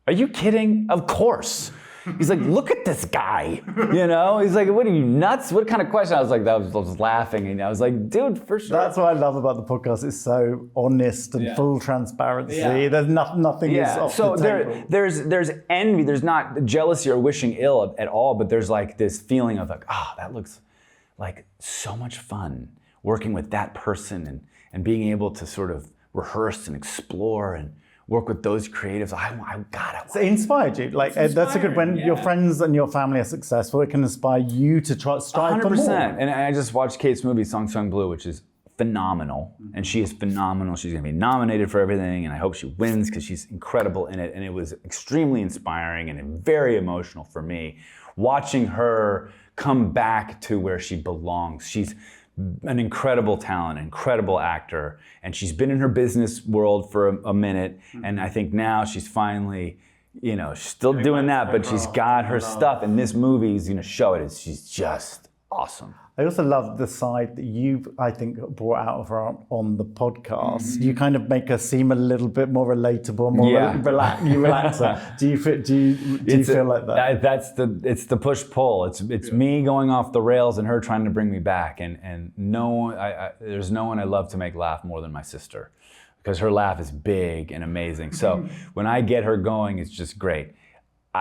are you kidding? Of course. He's like, look at this guy. He's like, what are you, nuts? What kind of question? I was like, I was laughing, and I was like, dude, for sure. That's what I love about the podcast. It's so honest and full transparency. Yeah. There's nothing is off the table. There's envy. There's not jealousy or wishing ill at all, but there's like this feeling of like, that looks like so much fun working with that person and being able to sort of rehearse and explore and work with those creatives. So it inspired you. Like, that's a good, when your friends and your family are successful, it can inspire you to strive 100%. For more. And I just watched Kate's movie, Song Sung Blue, which is phenomenal. And she is phenomenal. She's gonna be nominated for everything, and I hope she wins because she's incredible in it. And it was extremely inspiring and very emotional for me, watching her come back to where she belongs. She's an incredible talent, incredible actor, and she's been in her business world for a minute, and I think now she's finally, she's still doing that, but she's got her stuff, and this movie is gonna show it. She's just awesome. I also love the side that you've, I think, brought out of her on the podcast. You kind of make her seem a little bit more relatable, more relax her. Do you feel like that? It's the push-pull. It's me going off the rails and her trying to bring me back. And there's no one I love to make laugh more than my sister, because her laugh is big and amazing. So when I get her going, it's just great.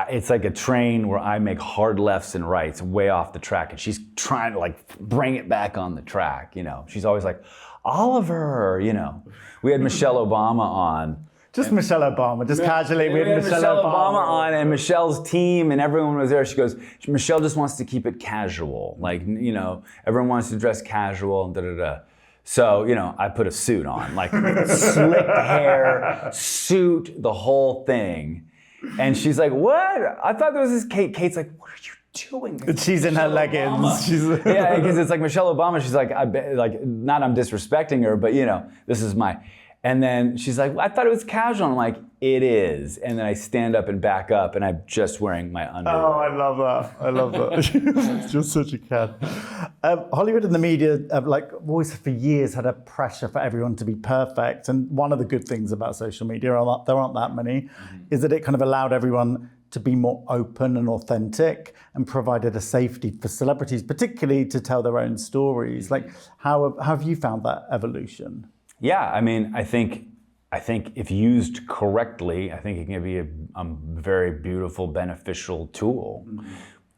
It's like a train where I make hard lefts and rights way off the track, and she's trying to like bring it back on the track. She's always like, Oliver. We had Michelle Obama on. Michelle Obama, casually. We had Michelle Obama on, and Michelle's team, and everyone was there. She goes, Michelle just wants to keep it casual, like everyone wants to dress casual and da da da. So, I put a suit on, like slick hair, suit, the whole thing. And she's like, what? I thought there was this Kate. Kate's like, what are you doing? She's in her leggings. Yeah, because it's like Michelle Obama. She's like, not I'm disrespecting her, but this is my. And then she's like, I thought it was casual. I'm like, it is. And then I stand up and back up, and I'm just wearing my underwear. Oh, I love that. It's just such a cat. Hollywood and the media have always for years had a pressure for everyone to be perfect. And one of the good things about social media, there aren't that many, is that it kind of allowed everyone to be more open and authentic and provided a safety for celebrities, particularly to tell their own stories. Like, how have you found that evolution? Yeah, I mean, I think if used correctly, I think it can be a very beautiful, beneficial tool.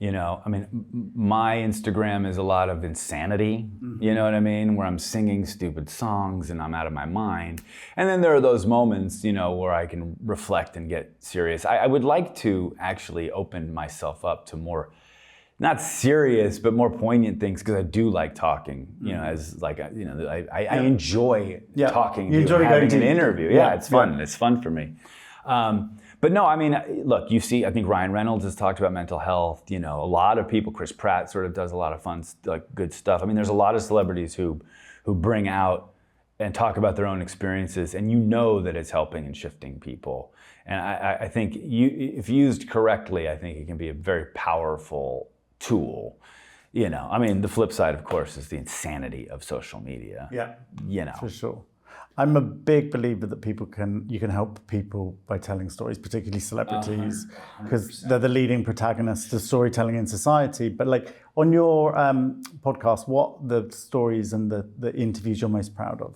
I mean, my Instagram is a lot of insanity, you know what I mean? Where I'm singing stupid songs and I'm out of my mind. And then there are those moments, where I can reflect and get serious. I would like to actually open myself up to more, not serious, but more poignant things, because I do like talking, as like, I enjoy talking, having an interview. Yeah, it's fun. It's fun for me. But no, I mean, look, you see, I think Ryan Reynolds has talked about mental health. A lot of people, Chris Pratt sort of does a lot of fun, good stuff. I mean, there's a lot of celebrities who bring out and talk about their own experiences, and that it's helping and shifting people. And I think if used correctly, I think it can be a very powerful tool. I mean, the flip side, of course, is the insanity of social media. Yeah, for sure. I'm a big believer that you can help people by telling stories, particularly celebrities, because they're the leading protagonists of storytelling in society. But like on your podcast, what the stories and the interviews you're most proud of?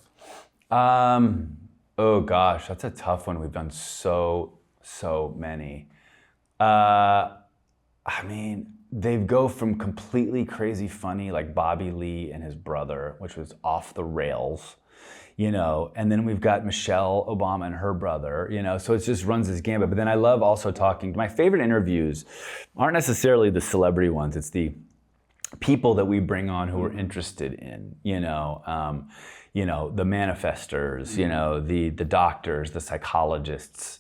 Oh gosh, that's a tough one. We've done so many. I mean, they go from completely crazy funny, like Bobby Lee and his brother, which was off the rails, and then we've got Michelle Obama and her brother, so it just runs this gambit. But then I love also talking, my favorite interviews aren't necessarily the celebrity ones, it's the people that we bring on who are interested in, the manifestors, the doctors, the psychologists.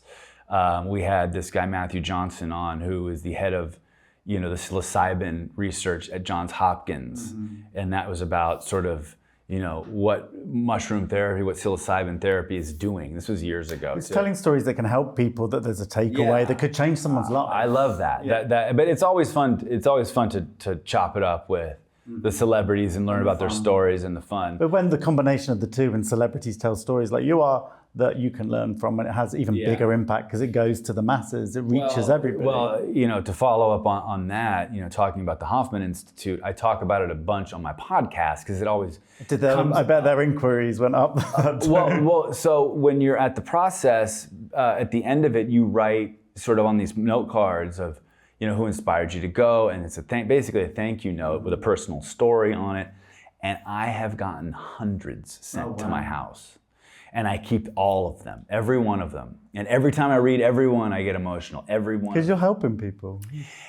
We had this guy, Matthew Johnson, on, who is the head of, the psilocybin research at Johns Hopkins. And that was about sort of, what mushroom therapy, what psilocybin therapy is doing. This was years ago. It's telling stories that can help people, that there's a takeaway that could change someone's life. I love that. Yeah. But it's always fun. It's always fun to chop it up with the celebrities and learn about their stories and the fun. But when the combination of the two, when celebrities tell stories like you are, that you can learn from, and it has even bigger impact because it goes to the masses, it reaches everybody. Well, to follow up on that, talking about the Hoffman Institute, I talk about it a bunch on my podcast because it always I bet their inquiries went up. So when you're at the process, at the end of it, you write sort of on these note cards of, who inspired you to go, and it's basically a thank you note with a personal story on it. And I have gotten hundreds sent to my house. And I keep all of them, every one of them. And every time I read every one, I get emotional. Every one. Because you're helping people.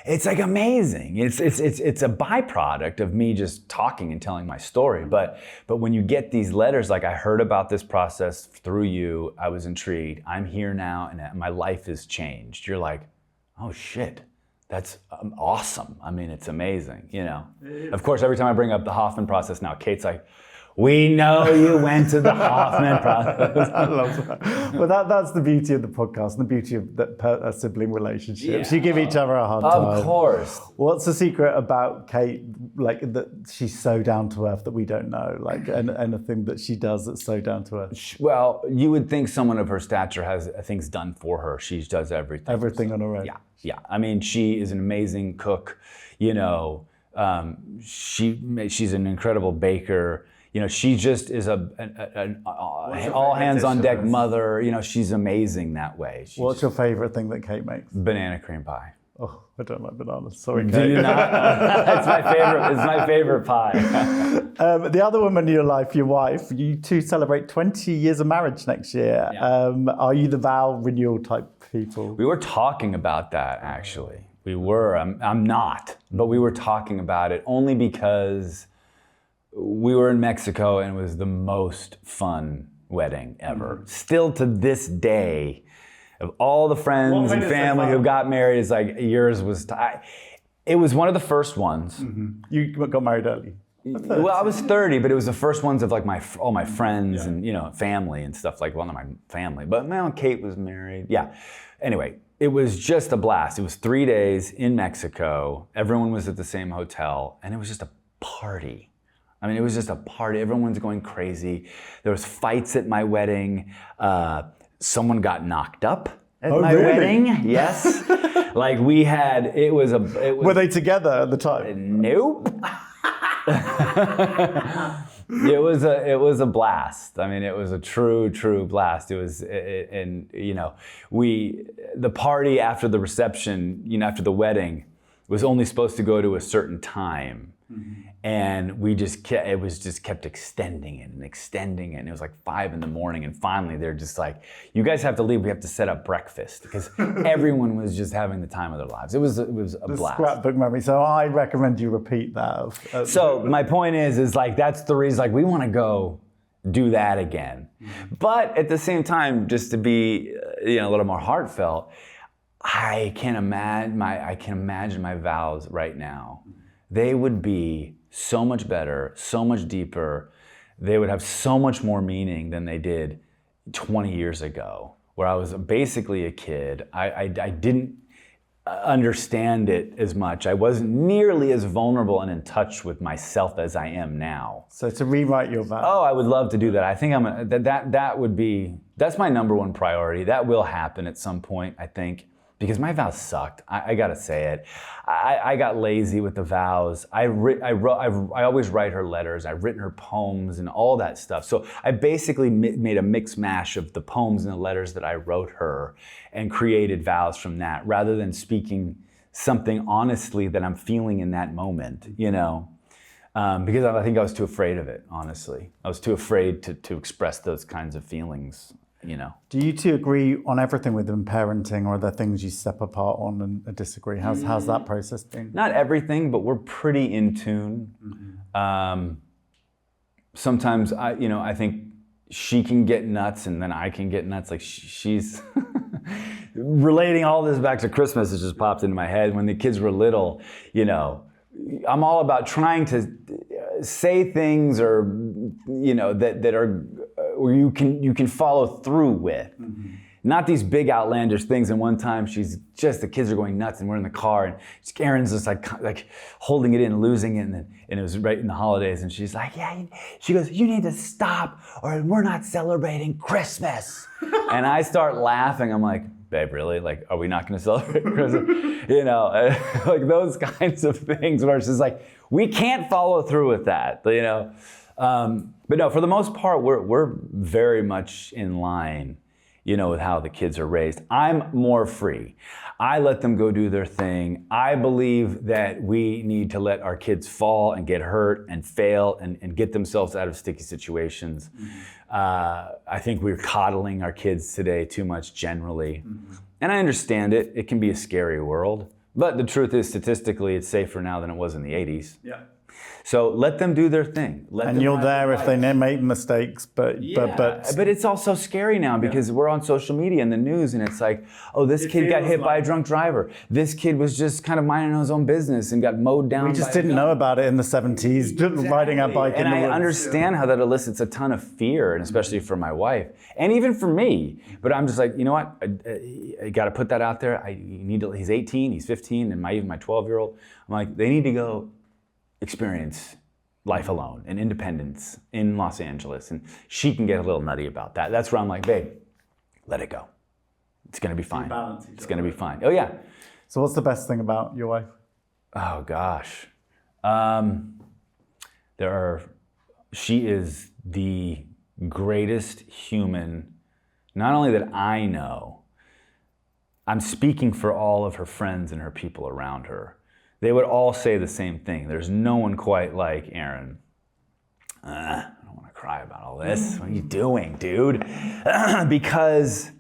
It's like amazing. It's a byproduct of me just talking and telling my story. But when you get these letters, like I heard about this process through you, I was intrigued. I'm here now, and my life has changed. You're like, oh shit. That's awesome. I mean, it's amazing. Of course, every time I bring up the Hoffman process now, Kate's like, we know you went to the Hoffman process. I love that. Well, that's the beauty of the podcast and the beauty of the sibling relationships. You give each other a hard time. Of course. What's the secret about Kate, like that she's so down to earth that we don't know, like anything that she does that's so down to earth? Well, you would think someone of her stature has things done for her. She does everything. Everything on her own. Yeah. I mean, she is an amazing cook. She's an incredible baker. She just is an all hands on deck mother. She's amazing that way. What's your favorite thing that Kate makes? Banana cream pie. Oh, I don't like bananas. Sorry, Kate. Do you not? It's my favorite. It's my favorite pie. The other woman in your life, your wife, you two celebrate 20 years of marriage next year. Yeah. Are you the vow renewal type people? We were talking about that, actually. We were. I'm not, but we were talking about it only because we were in Mexico and it was the most fun wedding ever. Still to this day, of all the friends and family who got married, it's like yours was. It was one of the first ones. You got married early. Well, I was 30, but it was the first ones of like all my friends and family and stuff like. Well, not my family, but Kate was married. Yeah. Anyway, it was just a blast. It was 3 days in Mexico. Everyone was at the same hotel, and it was just a party. I mean, it was just a party. Everyone's going crazy. There was fights at my wedding. Someone got knocked up at my wedding. Yes. Like Were they together at the time? Nope. It was a blast. I mean, it was a true blast. It was, the party after the reception, after the wedding, was only supposed to go to a certain time. And it was kept extending it. And it was like 5 a.m. And finally they're just like, you guys have to leave. We have to set up breakfast, because everyone was just having the time of their lives. It was a blast. Scrapbook memory. So I recommend you repeat that. So my point is like, that's the reason, like, we want to go do that again. But at the same time, just to be a little more heartfelt, I can imagine my vows right now. They would be so much better, so much deeper. They would have so much more meaning than they did 20 years ago, where I was basically a kid. I didn't understand it as much. I wasn't nearly as vulnerable and in touch with myself as I am now. So to rewrite your vows. Oh, I would love to do that. I think that's my number one priority. That will happen at some point, I think, because my vows sucked. I gotta say it. I got lazy with the vows. I always write her letters. I've written her poems and all that stuff. So I basically made a mix mash of the poems and the letters that I wrote her and created vows from that, rather than speaking something honestly that I'm feeling in that moment, you know? Because I think I was too afraid of it, honestly. I was too afraid to express those kinds of feelings, you know. Do you two agree on everything within parenting, or are there things you step apart on and disagree? How's that process been? Not everything, but we're pretty in tune. Sometimes I think she can get nuts and then I can get nuts. Like she's relating all this back to Christmas. It just popped into my head. When the kids were little, you know, I'm all about trying to say things, or you know, that are where you can follow through with. Not these big outlandish things. And one time the kids are going nuts and we're in the car and Erin's just like holding it in, losing it. And it was right in the holidays. And she's like, yeah, she goes, you need to stop or we're not celebrating Christmas. And I start laughing. I'm like, babe, really? Like, are we not going to celebrate Christmas? You know, like those kinds of things where it's just like, we can't follow through with that, you know? But no, for the most part, we're very much in line, you know, with how the kids are raised. I'm more free. I let them go do their thing. I believe that we need to let our kids fall and get hurt and fail and get themselves out of sticky situations. I think we're coddling our kids today too much generally. And I understand it. It can be a scary world. But the truth is, statistically, it's safer now than it was in the 80s. Yeah. So let them do their thing. And you're there if they make mistakes, but it's also scary now because we're on social media and the news, and it's like, oh, this kid got hit by a drunk driver. This kid was just kind of minding his own business and got mowed down. We just didn't know about it in the 70s, exactly. Riding a bike in the woods. And I understand how that elicits a ton of fear, and especially for my wife, and even for me. But I'm just like, you know what? I got to put that out there. He's 18, he's 15, and even my 12-year-old. I'm like, they need to go experience life alone and independence in Los Angeles, and she can get a little nutty about that. That's where I'm like, babe, let it go. It's gonna be fine. It's gonna be fine. Oh yeah. So what's the best thing about your wife? Oh gosh, she is the greatest human, not only that I know. I'm speaking for all of her friends and her people around her. They would all say the same thing. There's no one quite like Erin. I don't want to cry about all this. What are you doing, dude? Because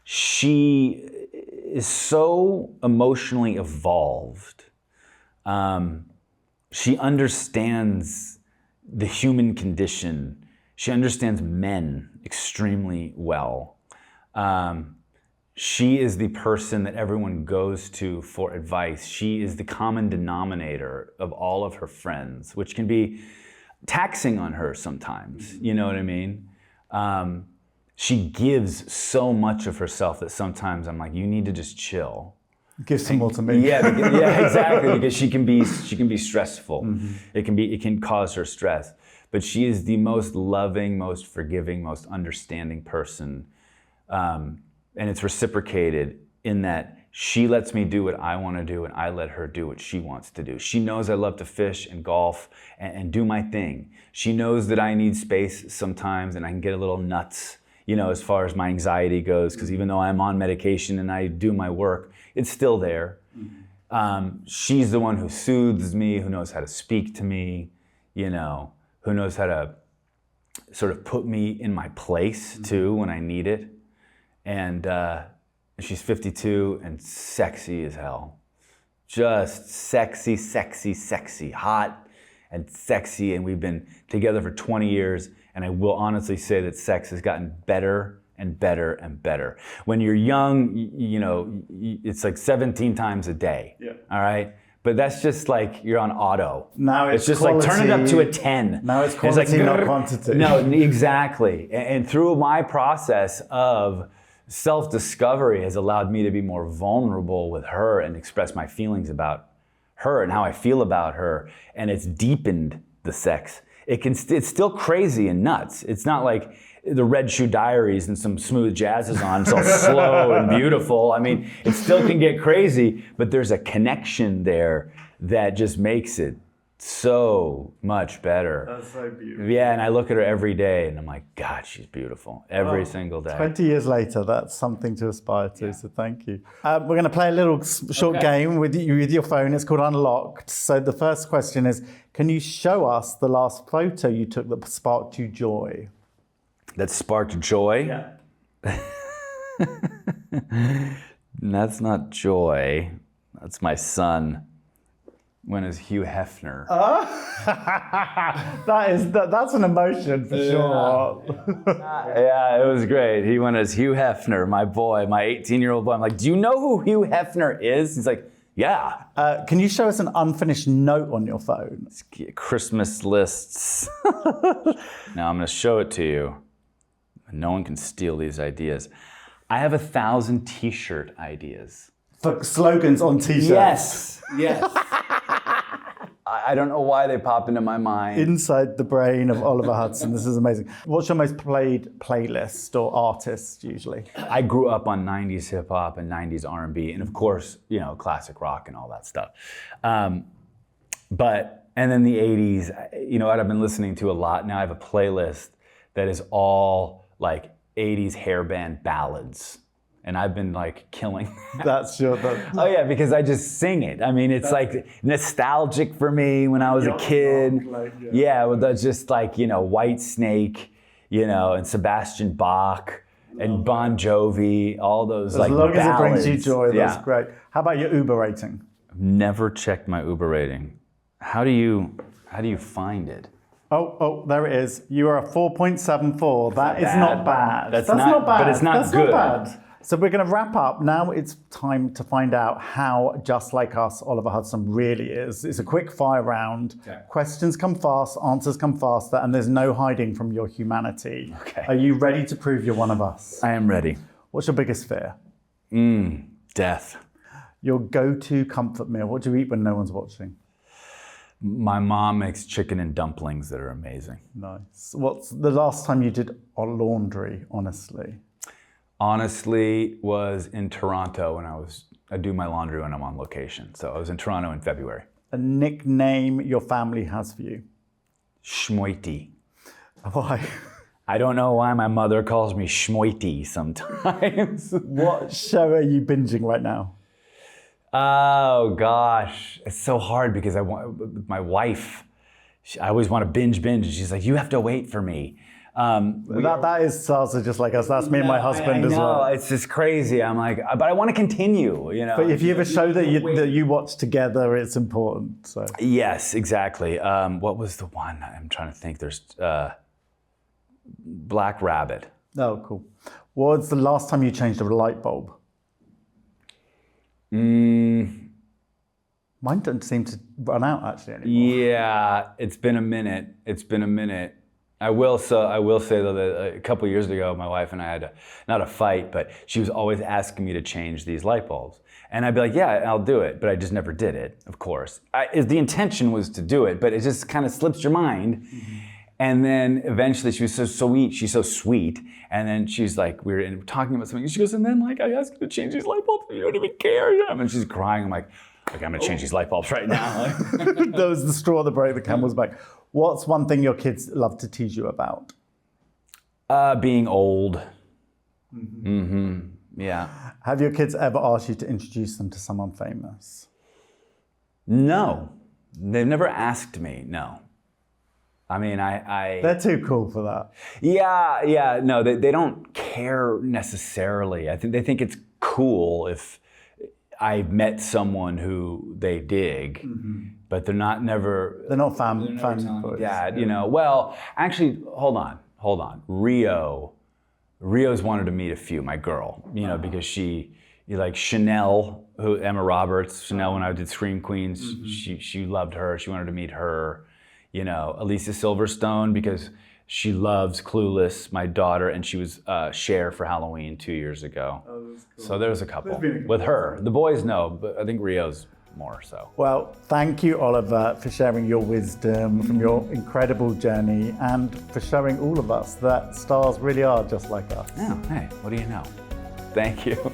she is so emotionally evolved. She understands the human condition. She understands men extremely well. She is the person that everyone goes to for advice. She is the common denominator of all of her friends, which can be taxing on her sometimes. You know what I mean? She gives so much of herself that sometimes I'm like, you need to just chill. Give some more to me. Yeah, exactly. Because she can be stressful. It can cause her stress. But she is the most loving, most forgiving, most understanding person. And it's reciprocated in that she lets me do what I want to do and I let her do what she wants to do. She knows I love to fish and golf and do my thing. She knows that I need space sometimes and I can get a little nuts, you know, as far as my anxiety goes, because even though I'm on medication and I do my work, it's still there. She's the one who soothes me, who knows how to speak to me, you know, who knows how to sort of put me in my place too when I need it. And she's 52 and sexy as hell. Just sexy, sexy, sexy, hot and sexy. And we've been together for 20 years. And I will honestly say that sex has gotten better and better and better. When you're young, you know, it's like 17 times a day. Yeah. All right. But that's just like you're on auto. Now it's just quality, like turn it up to a 10. Now it's quality, not quantity. No, exactly. And through my process of self-discovery has allowed me to be more vulnerable with her and express my feelings about her and how I feel about her, and it's deepened the sex. It's still crazy and nuts. It's not like the Red Shoe Diaries and some smooth jazz is on. It's all slow and beautiful. I mean, it still can get crazy, but there's a connection there that just makes it so much better. That's so beautiful. Yeah, and I look at her every day and I'm like, God, she's beautiful. Every single day. 20 years later, that's something to aspire to, so thank you. We're going to play a little short game with your phone. It's called Unlocked. So the first question is, can you show us the last photo you took that sparked you joy? That sparked joy? Yeah. That's not joy. That's my son. When is Hugh Hefner? That's an emotion for sure. Yeah, it was great. He went as Hugh Hefner, my boy, my 18-year-old boy. I'm like, do you know who Hugh Hefner is? He's like, yeah. Can you show us an unfinished note on your phone? Christmas lists. Now I'm going to show it to you. No one can steal these ideas. I have 1,000 t-shirt ideas. For slogans on t-shirts? Yes. I don't know why they pop into my mind. Inside the brain of Oliver Hudson. This is amazing. What's your most played playlist or artist usually? I grew up on 90s hip hop and 90s R&B, and of course, classic rock and all that stuff. And then the 80s, what I've been listening to a lot. Now I have a playlist that is all like 80s hairband ballads. And I've been like killing that. Oh yeah, because I just sing it. I mean, it's like nostalgic for me when I was a kid. That's just like, White Snake, and Sebastian Bach and Bon Jovi, all those as like long ballads. As it brings you joy, that's great. How about your Uber rating? I've never checked my Uber rating. How do you find it? Oh, there it is. You are a 4.74. That is not bad. That's not bad. But it's not good. Not bad. So we're going to wrap up. Now it's time to find out how Just Like Us, Oliver Hudson really is. It's a quick fire round. Okay. Questions come fast, answers come faster, and there's no hiding from your humanity. Okay. Are you ready to prove you're one of us? I am ready. What's your biggest fear? Death. Your go-to comfort meal. What do you eat when no one's watching? My mom makes chicken and dumplings that are amazing. Nice. What's the last time you did laundry, honestly? Honestly, was in Toronto when I do my laundry when I'm on location. So I was in Toronto in February. A nickname your family has for you? Schmoity. Why? I don't know why my mother calls me Schmoity sometimes. What show are you binging right now? Oh gosh, it's so hard because my wife, I always want to binge, and she's like, you have to wait for me. That is salsa just like us. That's me and my husband as well. It's just crazy. I'm like, but I want to continue, But if you have a show that you watch together, it's important. So. Yes, exactly. What was the one? I'm trying to think. There's Black Rabbit. Oh, cool. What's the last time you changed a light bulb? Mine don't seem to run out actually anymore. Yeah, it's been a minute. I will say though that a couple years ago, my wife and I had not a fight, but she was always asking me to change these light bulbs. And I'd be like, yeah, I'll do it. But I just never did it, of course. The intention was to do it, but it just kind of slips your mind. Mm-hmm. And then eventually she was so sweet. She's so sweet. And then she's like, we were talking about something. And she goes, and then like I asked you to change these light bulbs. You don't even care. And she's crying. I'm like, okay, I'm going to change these light bulbs right now. That was the straw that broke the camel's back. What's one thing your kids love to tease you about? Being old. Mm-hmm. Yeah. Have your kids ever asked you to introduce them to someone famous? No. They've never asked me, no. I mean, They're too cool for that. Yeah. No, they don't care necessarily. I think they think it's cool if I met someone who they dig, but they're not fan boys. Dad, well, actually, hold on. Rio's wanted to meet a few, my girl, because she, like Chanel, Emma Roberts, Chanel when I did Scream Queens, she loved her, she wanted to meet her, Alicia Silverstone, because She loves Clueless, my daughter, and she was Cher for Halloween 2 years ago. Oh, that's cool. So there was a couple There's been a couple. with her. The boys know, but I think Rio's more so. Well, thank you, Oliver, for sharing your wisdom from your incredible journey and for showing all of us that stars really are just like us. Yeah, hey, what do you know? Thank you.